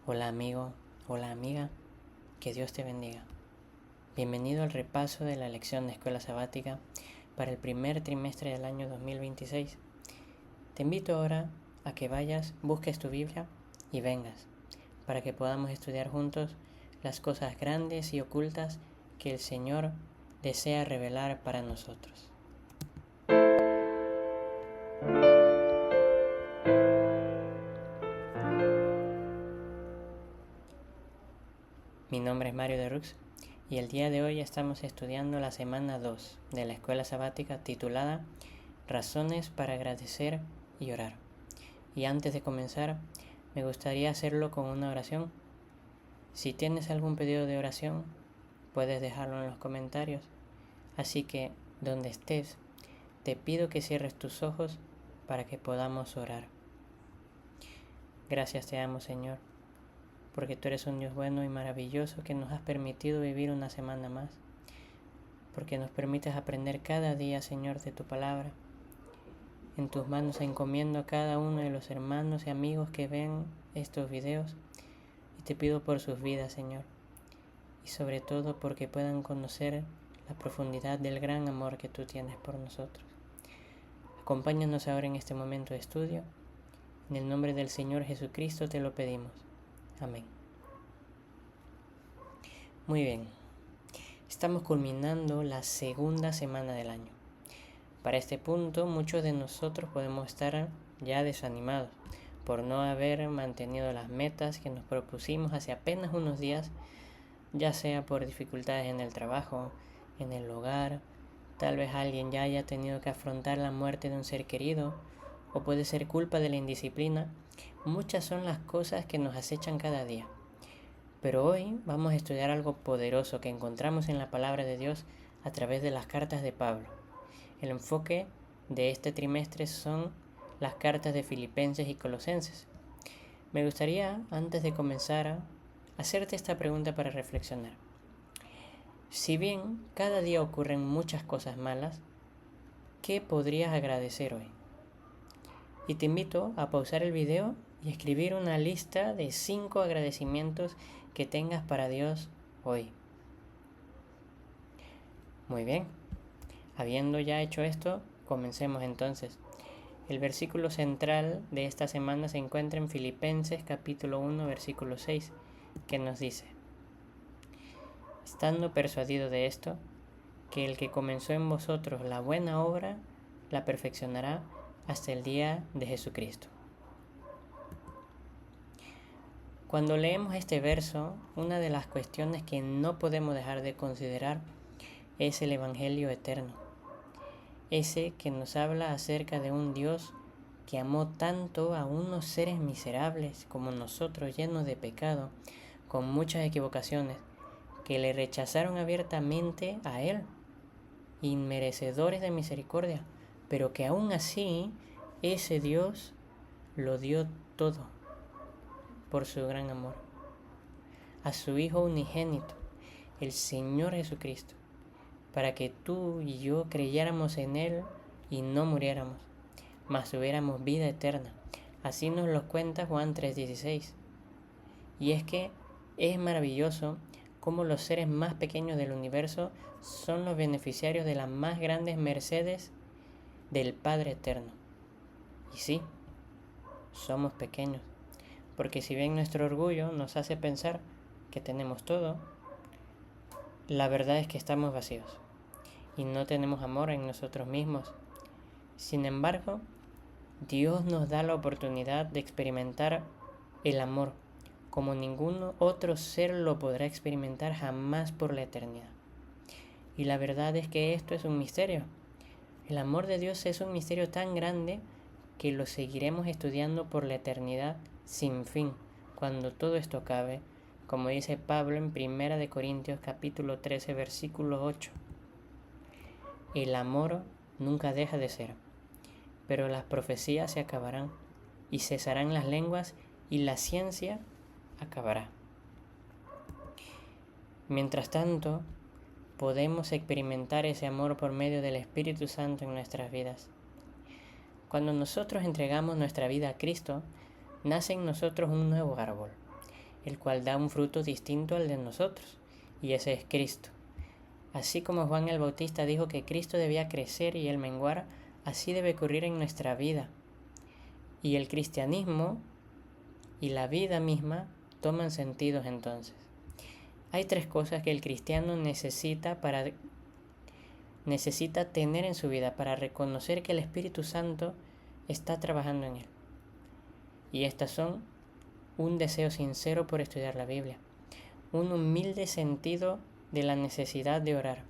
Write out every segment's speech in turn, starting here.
Hola amigo, hola amiga, que Dios te bendiga. Bienvenido al repaso de la lección de escuela sabática para el primer trimestre del año 2026. Te invito ahora a que vayas, busques tu Biblia y vengas, para que podamos estudiar juntos las cosas grandes y ocultas que el Señor desea revelar para nosotros. Mi nombre es Mario de Rux y el día de hoy estamos estudiando la semana 2 de la escuela sabática titulada Razones para agradecer y orar. Y antes de comenzar, me gustaría hacerlo con una oración. Si tienes algún pedido de oración, puedes dejarlo en los comentarios. Así que, donde estés, te pido que cierres tus ojos para que podamos orar. Gracias te amo, Señor, porque tú eres un Dios bueno y maravilloso que nos has permitido vivir una semana más, porque nos permites aprender cada día, Señor, de tu palabra. En tus manos encomiendo a cada uno de los hermanos y amigos que ven estos videos y te pido por sus vidas, Señor, y sobre todo porque puedan conocer la profundidad del gran amor que tú tienes por nosotros. Acompáñanos ahora en este momento de estudio. En el nombre del Señor Jesucristo te lo pedimos. Amén. Muy bien, estamos culminando la segunda semana del año. Para este punto, muchos de nosotros podemos estar ya desanimados por no haber mantenido las metas que nos propusimos hace apenas unos días, ya sea por dificultades en el trabajo, en el hogar, tal vez alguien ya haya tenido que afrontar la muerte de un ser querido, o puede ser culpa de la indisciplina. Muchas son las cosas que nos acechan cada día. Pero hoy vamos a estudiar algo poderoso que encontramos en la palabra de Dios a través de las cartas de Pablo. El enfoque de este trimestre son las cartas de Filipenses y Colosenses. Me gustaría, antes de comenzar, hacerte esta pregunta para reflexionar. Si bien cada día ocurren muchas cosas malas, ¿qué podrías agradecer hoy? Y te invito a pausar el video y escribir una lista de 5 agradecimientos que tengas para Dios hoy. Muy bien. Habiendo ya hecho esto, comencemos entonces. El versículo central de esta semana se encuentra en Filipenses capítulo 1, versículo 6, que nos dice: estando persuadido de esto, que el que comenzó en vosotros la buena obra, la perfeccionará hasta el día de Jesucristo. Cuando leemos este verso, una de las cuestiones que no podemos dejar de considerar es el Evangelio eterno. Ese que nos habla acerca de un Dios que amó tanto a unos seres miserables como nosotros, llenos de pecado, con muchas equivocaciones, que le rechazaron abiertamente a Él, inmerecedores de misericordia, pero que aún así ese Dios lo dio todo por su gran amor. A su Hijo unigénito, el Señor Jesucristo, para que tú y yo creyéramos en Él y no muriéramos, mas tuviéramos vida eterna. Así nos lo cuenta Juan 3:16. Y es que es maravilloso cómo los seres más pequeños del universo son los beneficiarios de las más grandes mercedes del Padre eterno. Y sí, somos pequeños, porque si bien nuestro orgullo nos hace pensar que tenemos todo, la verdad es que estamos vacíos y no tenemos amor en nosotros mismos. Sin embargo, Dios nos da la oportunidad de experimentar el amor como ningún otro ser lo podrá experimentar jamás por la eternidad. Y la verdad es que esto es un misterio. El amor de Dios es un misterio tan grande que lo seguiremos estudiando por la eternidad sin fin, cuando todo esto acabe, como dice Pablo en 1 Corintios capítulo 13, versículo 8. El amor nunca deja de ser, pero las profecías se acabarán, y cesarán las lenguas, y la ciencia acabará. Mientras tanto, podemos experimentar ese amor por medio del Espíritu Santo en nuestras vidas. Cuando nosotros entregamos nuestra vida a Cristo, nace en nosotros un nuevo árbol. el cual da un fruto distinto al de nosotros, y ese es Cristo. Así como Juan el Bautista dijo que Cristo debía crecer y él menguar, así debe ocurrir en nuestra vida. Y el cristianismo y la vida misma toman sentidos entonces. Hay tres cosas que el cristiano necesita tener en su vida para reconocer que el Espíritu Santo está trabajando en él. Y estas son un deseo sincero por estudiar la Biblia, un humilde sentido de la necesidad de orar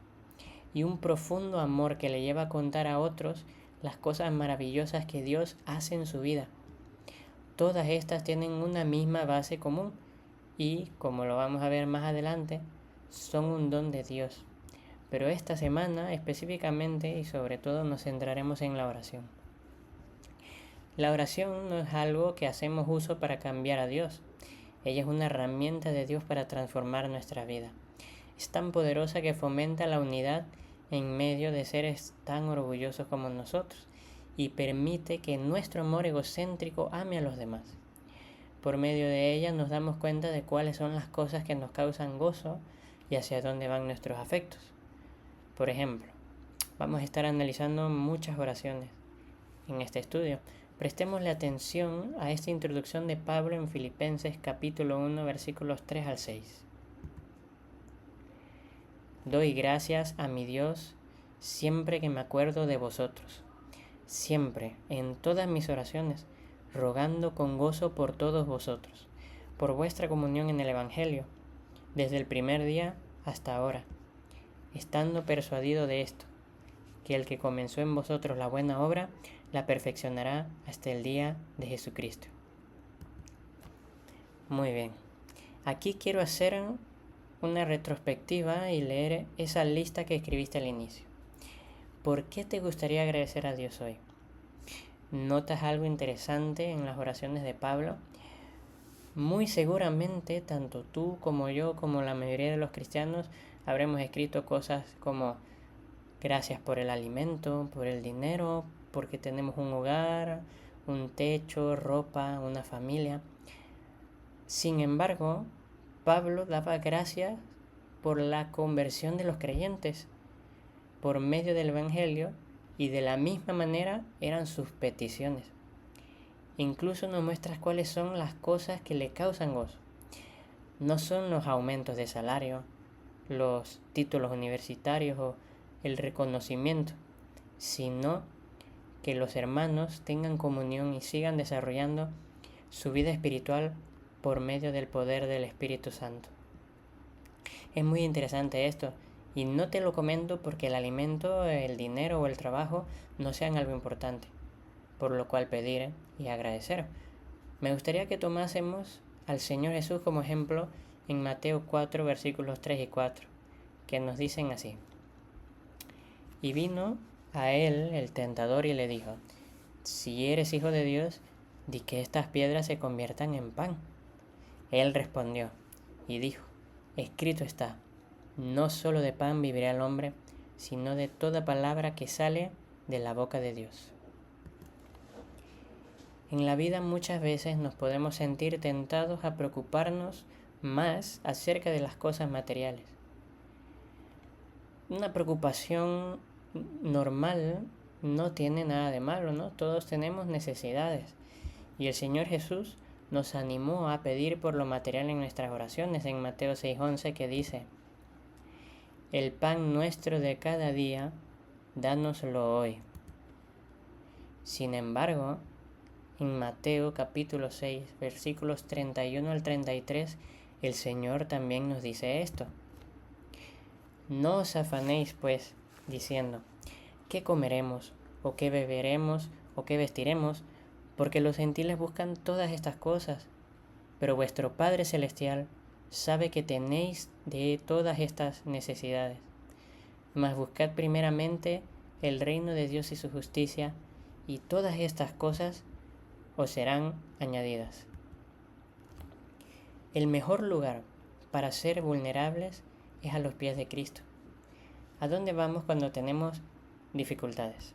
y un profundo amor que le lleva a contar a otros las cosas maravillosas que Dios hace en su vida. Todas estas tienen una misma base común y, como lo vamos a ver más adelante, son un don de Dios. Pero esta semana específicamente y sobre todo nos centraremos en la oración. La oración no es algo que hacemos uso para cambiar a Dios. Ella es una herramienta de Dios para transformar nuestra vida. Es tan poderosa que fomenta la unidad en medio de seres tan orgullosos como nosotros y permite que nuestro amor egocéntrico ame a los demás. Por medio de ella nos damos cuenta de cuáles son las cosas que nos causan gozo y hacia dónde van nuestros afectos. Por ejemplo, vamos a estar analizando muchas oraciones en este estudio. Prestémosle atención a esta introducción de Pablo en Filipenses capítulo 1 versículos 3 al 6. Doy gracias a mi Dios siempre que me acuerdo de vosotros, siempre, en todas mis oraciones, rogando con gozo por todos vosotros, por vuestra comunión en el Evangelio, desde el primer día hasta ahora, estando persuadido de esto, que el que comenzó en vosotros la buena obra, la perfeccionará hasta el día de Jesucristo. Muy bien, aquí quiero hacer una retrospectiva y leer esa lista que escribiste al inicio. ¿Por qué te gustaría agradecer a Dios hoy? ¿Notas algo interesante en las oraciones de Pablo? Muy seguramente, tanto tú como yo, como la mayoría de los cristianos, habremos escrito cosas como gracias por el alimento, por el dinero, porque tenemos un hogar, un techo, ropa, una familia. Sin embargo, Pablo daba gracias por la conversión de los creyentes por medio del Evangelio y de la misma manera eran sus peticiones. Incluso nos muestras cuáles son las cosas que le causan gozo. No son los aumentos de salario, los títulos universitarios o el reconocimiento, sino que los hermanos tengan comunión y sigan desarrollando su vida espiritual por medio del poder del Espíritu Santo. Es muy interesante esto, y no te lo comento porque el alimento, el dinero o el trabajo no sean algo importante, por lo cual pedir y agradecer. Me gustaría que tomásemos al Señor Jesús como ejemplo en Mateo 4, versículos 3 y 4, que nos dicen así. Y vino a él el tentador y le dijo, si eres hijo de Dios, di que estas piedras se conviertan en pan. Él respondió y dijo, escrito está, no solo de pan vivirá el hombre, sino de toda palabra que sale de la boca de Dios. En la vida muchas veces nos podemos sentir tentados a preocuparnos más acerca de las cosas materiales. Una preocupación normal no tiene nada de malo, ¿no? Todos tenemos necesidades. Y el Señor Jesús nos animó a pedir por lo material en nuestras oraciones en Mateo 6:11 que dice, el pan nuestro de cada día, dánoslo hoy. Sin embargo, en Mateo capítulo 6, versículos 31 al 33, el Señor también nos dice esto. No os afanéis, pues, diciendo, ¿qué comeremos? ¿O qué beberemos? ¿O qué vestiremos? Porque los gentiles buscan todas estas cosas. Pero vuestro Padre Celestial sabe que tenéis de todas estas necesidades. Mas buscad primeramente el reino de Dios y su justicia, y todas estas cosas os serán añadidas. El mejor lugar para ser vulnerables es a los pies de Cristo. ¿A dónde vamos cuando tenemos dificultades?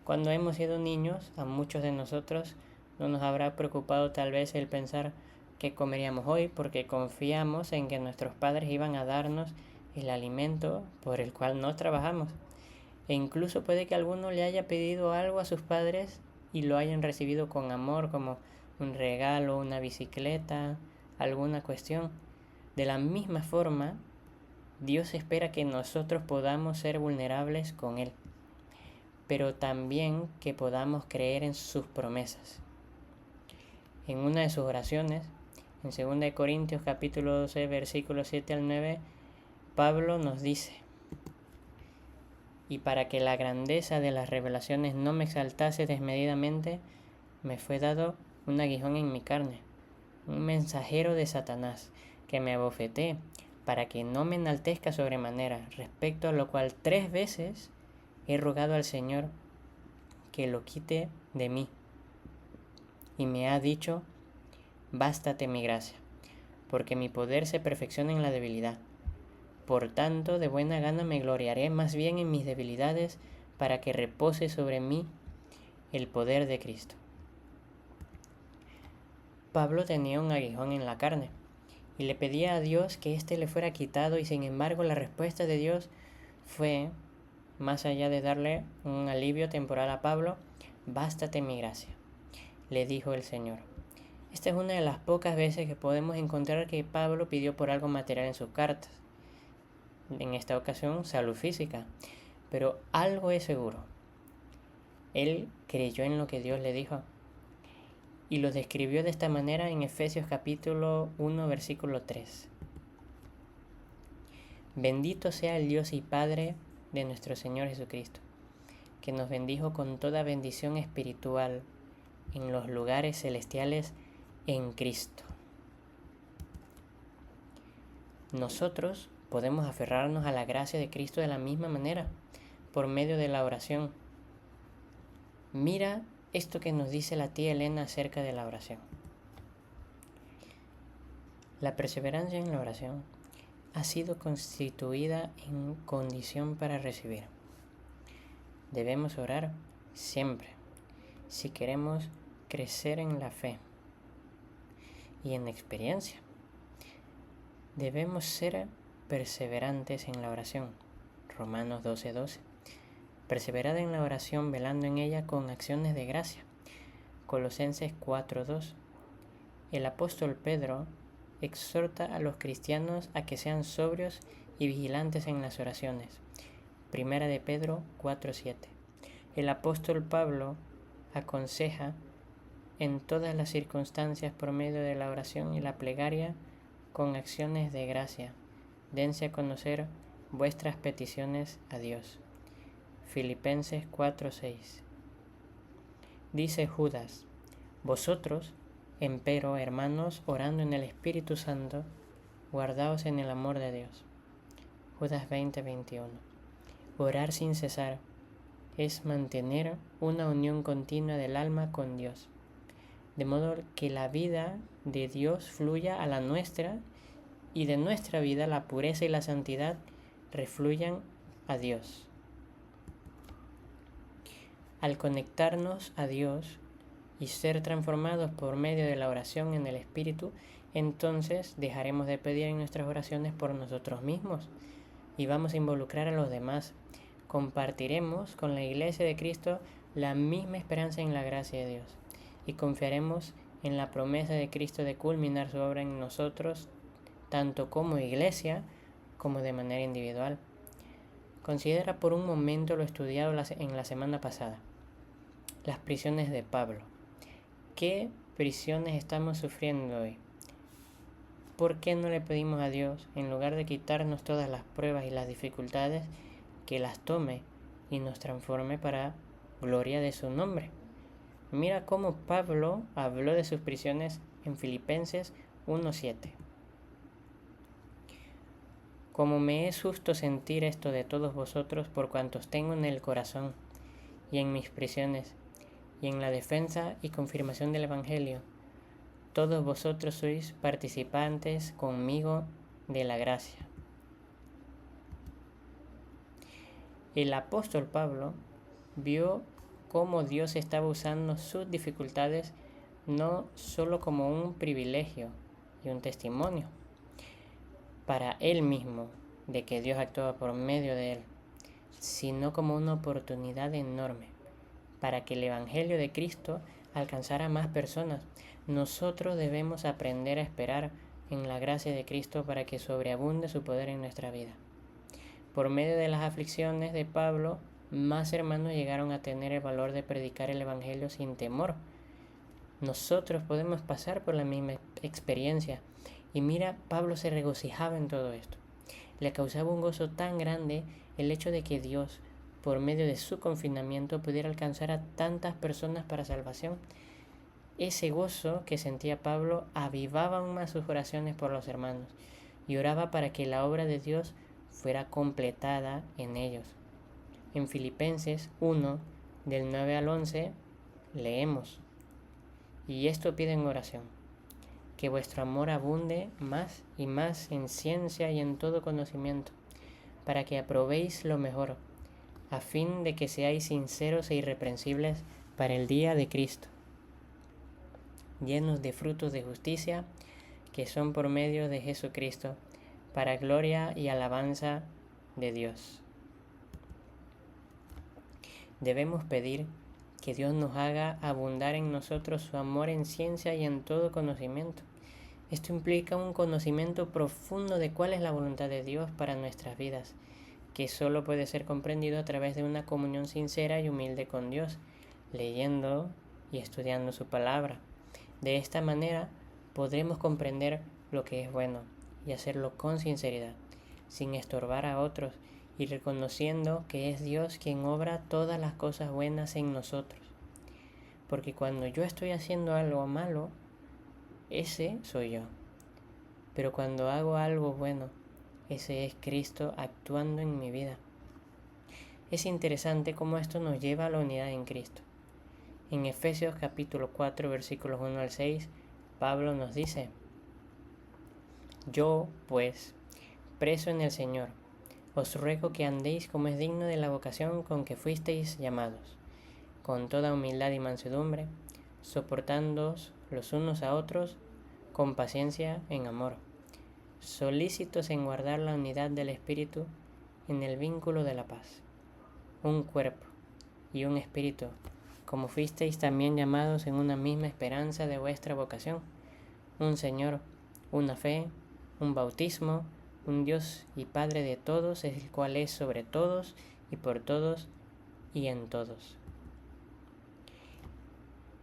Cuando hemos sido niños, a muchos de nosotros no nos habrá preocupado tal vez el pensar qué comeríamos hoy porque confiamos en que nuestros padres iban a darnos el alimento por el cual no trabajamos. E incluso puede que alguno le haya pedido algo a sus padres y lo hayan recibido con amor, como un regalo, una bicicleta, alguna cuestión. De la misma forma, Dios espera que nosotros podamos ser vulnerables con Él, pero también que podamos creer en sus promesas. En una de sus oraciones, en 2 Corintios capítulo 12, versículos 7 al 9, Pablo nos dice: y para que la grandeza de las revelaciones no me exaltase desmedidamente, me fue dado un aguijón en mi carne, un mensajero de Satanás, que me abofetee, para que no me enaltezca sobremanera, respecto a lo cual 3 veces he rogado al Señor que lo quite de mí. Y me ha dicho: bástate mi gracia, porque mi poder se perfecciona en la debilidad. Por tanto, de buena gana me gloriaré más bien en mis debilidades, para que repose sobre mí el poder de Cristo. Pablo tenía un aguijón en la carne y le pedía a Dios que éste le fuera quitado, y sin embargo la respuesta de Dios fue, más allá de darle un alivio temporal a Pablo: bástate mi gracia, le dijo el Señor. Esta es una de las pocas veces que podemos encontrar que Pablo pidió por algo material en sus cartas. En esta ocasión, salud física. Pero algo es seguro: él creyó en lo que Dios le dijo y lo describió de esta manera en Efesios capítulo 1, versículo 3. Bendito sea el Dios y Padre de nuestro Señor Jesucristo, que nos bendijo con toda bendición espiritual en los lugares celestiales en Cristo. Nosotros podemos aferrarnos a la gracia de Cristo de la misma manera, por medio de la oración. Mira esto que nos dice la tía Elena acerca de la oración. La perseverancia en la oración ha sido constituida en condición para recibir. Debemos orar siempre si queremos crecer en la fe y en experiencia. Debemos ser perseverantes en la oración. Romanos 12:12. Perseverad en la oración, velando en ella con acciones de gracia. Colosenses 4:2. El apóstol Pedro exhorta a los cristianos a que sean sobrios y vigilantes en las oraciones. Primera de Pedro 4:7. El apóstol Pablo aconseja en todas las circunstancias por medio de la oración y la plegaria con acciones de gracia. Dense a conocer vuestras peticiones a Dios. Filipenses 4:6. Dice Judas: vosotros, empero, hermanos, orando en el Espíritu Santo, guardaos en el amor de Dios. Judas 20:21. Orar sin cesar es mantener una unión continua del alma con Dios, de modo que la vida de Dios fluya a la nuestra y de nuestra vida la pureza y la santidad refluyan a Dios. Al conectarnos a Dios y ser transformados por medio de la oración en el Espíritu, entonces dejaremos de pedir en nuestras oraciones por nosotros mismos y vamos a involucrar a los demás. Compartiremos con la Iglesia de Cristo la misma esperanza en la gracia de Dios y confiaremos en la promesa de Cristo de culminar su obra en nosotros, tanto como iglesia como de manera individual. Considera por un momento lo estudiado en la semana pasada: las prisiones de Pablo. ¿Qué prisiones estamos sufriendo hoy? ¿Por qué no le pedimos a Dios, en lugar de quitarnos todas las pruebas y las dificultades, que las tome y nos transforme para gloria de su nombre? Mira cómo Pablo habló de sus prisiones en Filipenses 1:7. Como me es justo sentir esto de todos vosotros, por cuantos tengo en el corazón y en mis prisiones y en la defensa y confirmación del Evangelio, todos vosotros sois participantes conmigo de la gracia. El apóstol Pablo vio cómo Dios estaba usando sus dificultades no solo como un privilegio y un testimonio para él mismo de que Dios actúa por medio de él, sino como una oportunidad enorme para que el Evangelio de Cristo alcanzara a más personas. Nosotros debemos aprender a esperar en la gracia de Cristo para que sobreabunde su poder en nuestra vida. Por medio de las aflicciones de Pablo, más hermanos llegaron a tener el valor de predicar el Evangelio sin temor. Nosotros podemos pasar por la misma experiencia. Y mira, Pablo se regocijaba en todo esto. Le causaba un gozo tan grande el hecho de que Dios, por medio de su confinamiento, pudiera alcanzar a tantas personas para salvación. Ese gozo que sentía Pablo avivaba aún más sus oraciones por los hermanos y oraba para que la obra de Dios fuera completada en ellos. En Filipenses 1, del 9 al 11, leemos: y esto pido en oración, que vuestro amor abunde más y más en ciencia y en todo conocimiento, para que aprobéis lo mejor, a fin de que seáis sinceros e irreprensibles para el día de Cristo, llenos de frutos de justicia, que son por medio de Jesucristo, para gloria y alabanza de Dios. Debemos pedir que Dios nos haga abundar en nosotros su amor en ciencia y en todo conocimiento. Esto implica un conocimiento profundo de cuál es la voluntad de Dios para nuestras vidas, que solo puede ser comprendido a través de una comunión sincera y humilde con Dios, leyendo y estudiando su palabra. De esta manera podremos comprender lo que es bueno y hacerlo con sinceridad, sin estorbar a otros y reconociendo que es Dios quien obra todas las cosas buenas en nosotros. Porque cuando yo estoy haciendo algo malo, ese soy yo. Pero cuando hago algo bueno, ese es Cristo actuando en mi vida. Es interesante cómo esto nos lleva a la unidad en Cristo. En Efesios capítulo 4, versículos 1 al 6, Pablo nos dice: yo, pues, preso en el Señor, os ruego que andéis como es digno de la vocación con que fuisteis llamados, con toda humildad y mansedumbre, soportándoos los unos a otros con paciencia en amor, solícitos en guardar la unidad del Espíritu en el vínculo de la paz. Un cuerpo y un espíritu, como fuisteis también llamados en una misma esperanza de vuestra vocación, un Señor, una fe, un bautismo, un Dios y Padre de todos, el cual es sobre todos y por todos y en todos.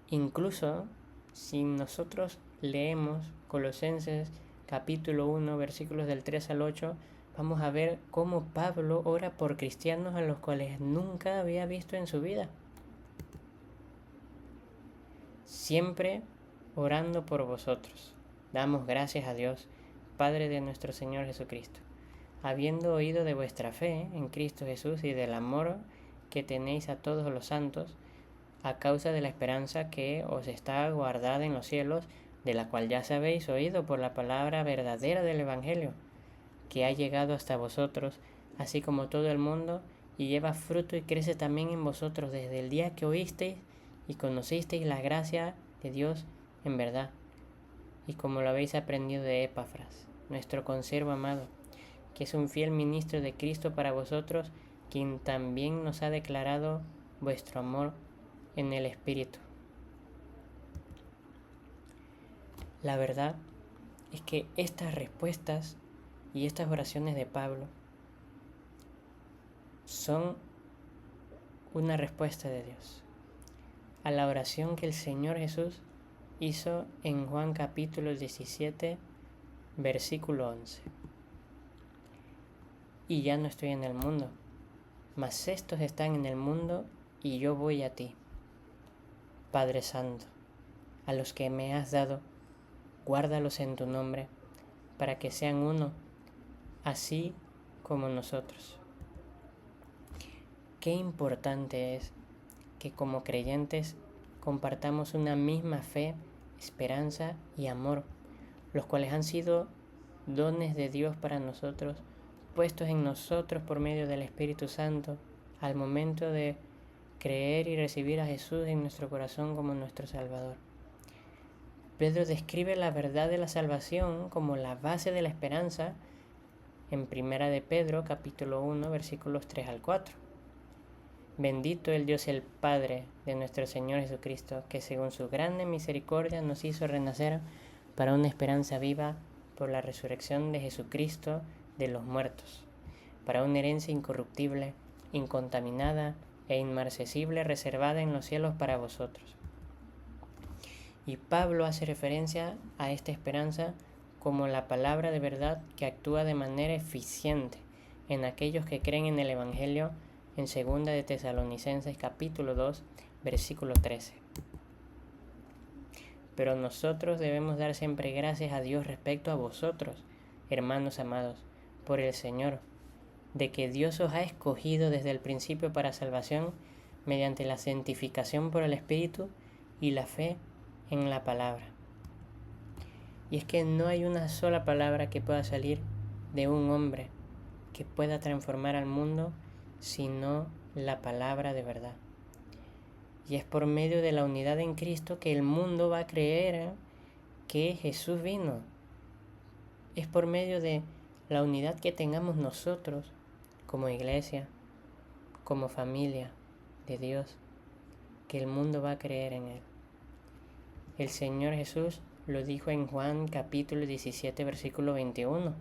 Incluso si nosotros leemos Colosenses capítulo 1, versículos del 3 al 8, vamos a ver cómo Pablo ora por cristianos a los cuales nunca había visto en su vida. Siempre orando por vosotros, damos gracias a Dios, Padre de nuestro Señor Jesucristo, habiendo oído de vuestra fe en Cristo Jesús y del amor que tenéis a todos los santos, a causa de la esperanza que os está guardada en los cielos, de la cual ya habéis oído por la palabra verdadera del Evangelio, que ha llegado hasta vosotros, así como todo el mundo, y lleva fruto y crece también en vosotros desde el día que oísteis y conocisteis la gracia de Dios en verdad, y como lo habéis aprendido de Epafras, nuestro consiervo amado, que es un fiel ministro de Cristo para vosotros, quien también nos ha declarado vuestro amor en el Espíritu. La verdad es que estas respuestas y estas oraciones de Pablo son una respuesta de Dios a la oración que el Señor Jesús hizo en Juan capítulo 17, versículo 11. Y ya no estoy en el mundo, mas estos están en el mundo y yo voy a ti. Padre Santo, a los que me has dado, guárdalos en tu nombre, para que sean uno, así como nosotros. Qué importante es que como creyentes compartamos una misma fe, esperanza y amor, los cuales han sido dones de Dios para nosotros, puestos en nosotros por medio del Espíritu Santo, al momento de creer y recibir a Jesús en nuestro corazón como nuestro Salvador. Pedro describe la verdad de la salvación como la base de la esperanza en 1 de Pedro, capítulo 1, versículos 3 al 4. Bendito el Dios el Padre de nuestro Señor Jesucristo, que según su grande misericordia nos hizo renacer para una esperanza viva por la resurrección de Jesucristo de los muertos, para una herencia incorruptible, incontaminada e inmarcesible reservada en los cielos para vosotros. Y Pablo hace referencia a esta esperanza como la palabra de verdad que actúa de manera eficiente en aquellos que creen en el Evangelio en 2 de Tesalonicenses capítulo 2, versículo 13. Pero nosotros debemos dar siempre gracias a Dios respecto a vosotros, hermanos amados, por el Señor, de que Dios os ha escogido desde el principio para salvación mediante la santificación por el Espíritu y la fe en la palabra. Y es que no hay una sola palabra que pueda salir de un hombre que pueda transformar al mundo, sino la palabra de verdad. Y es por medio de la unidad en Cristo que el mundo va a creer que Jesús vino. Es por medio de la unidad que tengamos nosotros como iglesia, como familia de Dios, que el mundo va a creer en Él. El Señor Jesús lo dijo en Juan capítulo 17, versículo 21,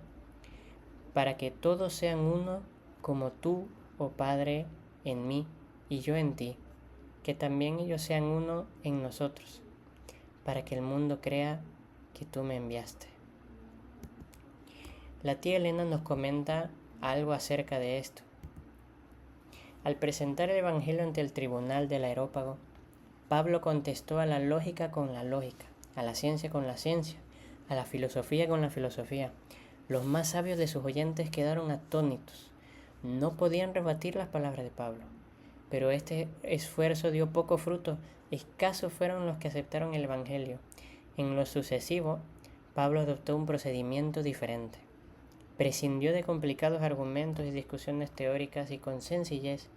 para que todos sean uno como tú, oh Padre, en mí y yo en ti, que también ellos sean uno en nosotros, para que el mundo crea que tú me enviaste. La tía Elena nos comenta algo acerca de esto. Al presentar el Evangelio ante el tribunal del Areópago, Pablo contestó a la lógica con la lógica, a la ciencia con la ciencia, a la filosofía con la filosofía. Los más sabios de sus oyentes quedaron atónitos. No podían rebatir las palabras de Pablo. Pero este esfuerzo dio poco fruto. Escasos fueron los que aceptaron el Evangelio. En lo sucesivo, Pablo adoptó un procedimiento diferente. Prescindió de complicados argumentos y discusiones teóricas y con sencillez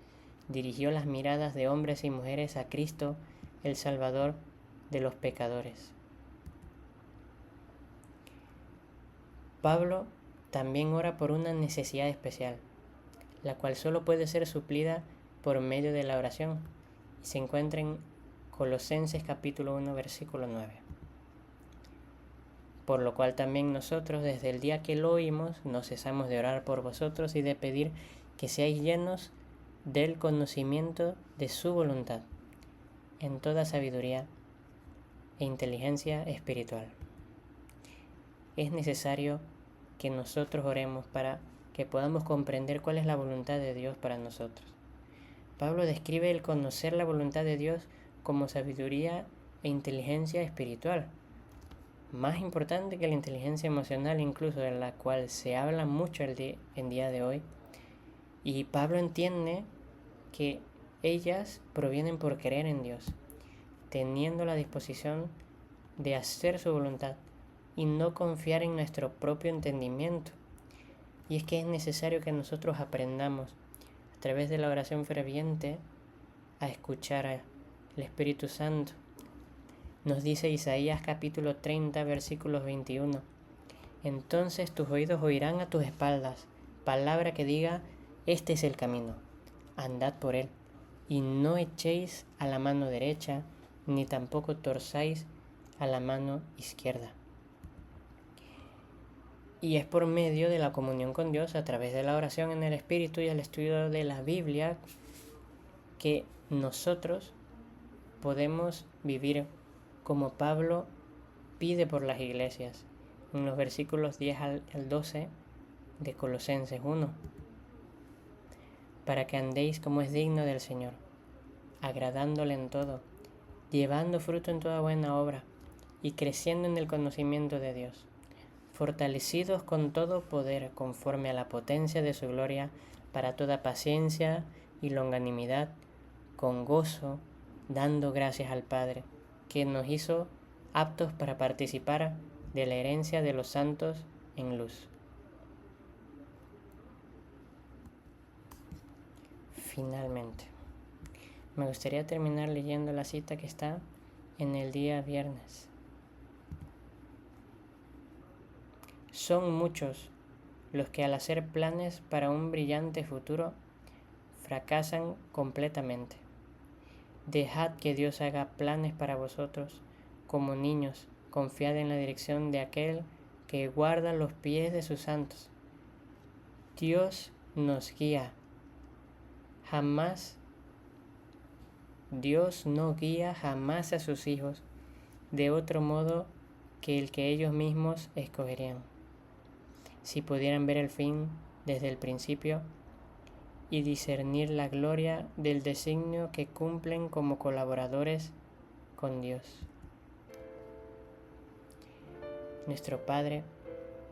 dirigió las miradas de hombres y mujeres a Cristo, el Salvador de los pecadores. Pablo también ora por una necesidad especial, la cual solo puede ser suplida por medio de la oración, y se encuentra en Colosenses capítulo 1, versículo 9. Por lo cual también nosotros, desde el día que lo oímos, no cesamos de orar por vosotros y de pedir que seáis llenos del conocimiento de su voluntad, en toda sabiduría e inteligencia espiritual. Es necesario que nosotros oremos para que podamos comprender cuál es la voluntad de Dios para nosotros. Pablo describe el conocer la voluntad de Dios como sabiduría e inteligencia espiritual, más importante que la inteligencia emocional, incluso de la cual se habla mucho en día de hoy. Y Pablo entiende que ellas provienen por creer en Dios, teniendo la disposición de hacer su voluntad y no confiar en nuestro propio entendimiento. Y es que es necesario que nosotros aprendamos a través de la oración ferviente a escuchar al Espíritu Santo. Nos dice Isaías capítulo 30 versículos 21. Entonces tus oídos oirán a tus espaldas palabra que diga: este es el camino, andad por él, y no echéis a la mano derecha, ni tampoco torzáis a la mano izquierda. Y es por medio de la comunión con Dios, a través de la oración en el Espíritu y el estudio de la Biblia, que nosotros podemos vivir como Pablo pide por las iglesias, en los versículos 10 al 12 de Colosenses 1, para que andéis como es digno del Señor, agradándole en todo, llevando fruto en toda buena obra, y creciendo en el conocimiento de Dios, fortalecidos con todo poder conforme a la potencia de su gloria, para toda paciencia y longanimidad, con gozo, dando gracias al Padre, que nos hizo aptos para participar de la herencia de los santos en luz. Finalmente, me gustaría terminar leyendo la cita que está en el día viernes. Son muchos los que al hacer planes para un brillante futuro fracasan completamente. Dejad que Dios haga planes para vosotros. Como niños, confiad en la dirección de aquel que guarda los pies de sus santos. Dios nos guía. Dios no guía jamás a sus hijos de otro modo que el que ellos mismos escogerían. Si pudieran ver el fin desde el principio y discernir la gloria del designio que cumplen como colaboradores con Dios. Nuestro Padre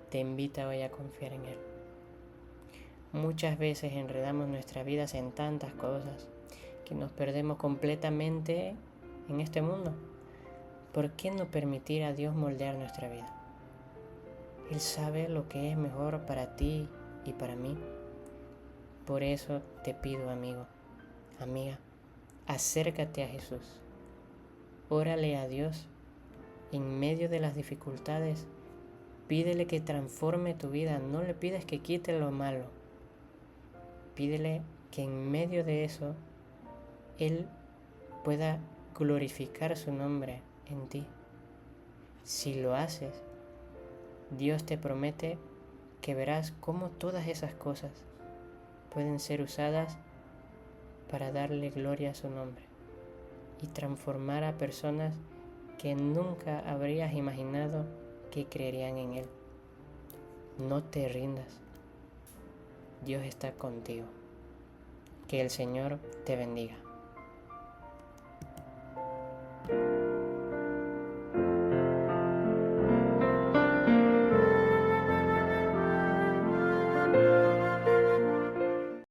te invita hoy a confiar en Él. Muchas veces enredamos nuestras vidas en tantas cosas que nos perdemos completamente en este mundo. ¿Por qué no permitir a Dios moldear nuestra vida? Él sabe lo que es mejor para ti y para mí. Por eso te pido, amigo, amiga, acércate a Jesús. Órale a Dios en medio de las dificultades. Pídele que transforme tu vida. No le pidas que quite lo malo. Pídele que en medio de eso Él pueda glorificar su nombre en ti. Si lo haces, Dios te promete que verás cómo todas esas cosas pueden ser usadas para darle gloria a su nombre y transformar a personas que nunca habrías imaginado que creerían en Él. No te rindas. Dios está contigo. Que el Señor te bendiga.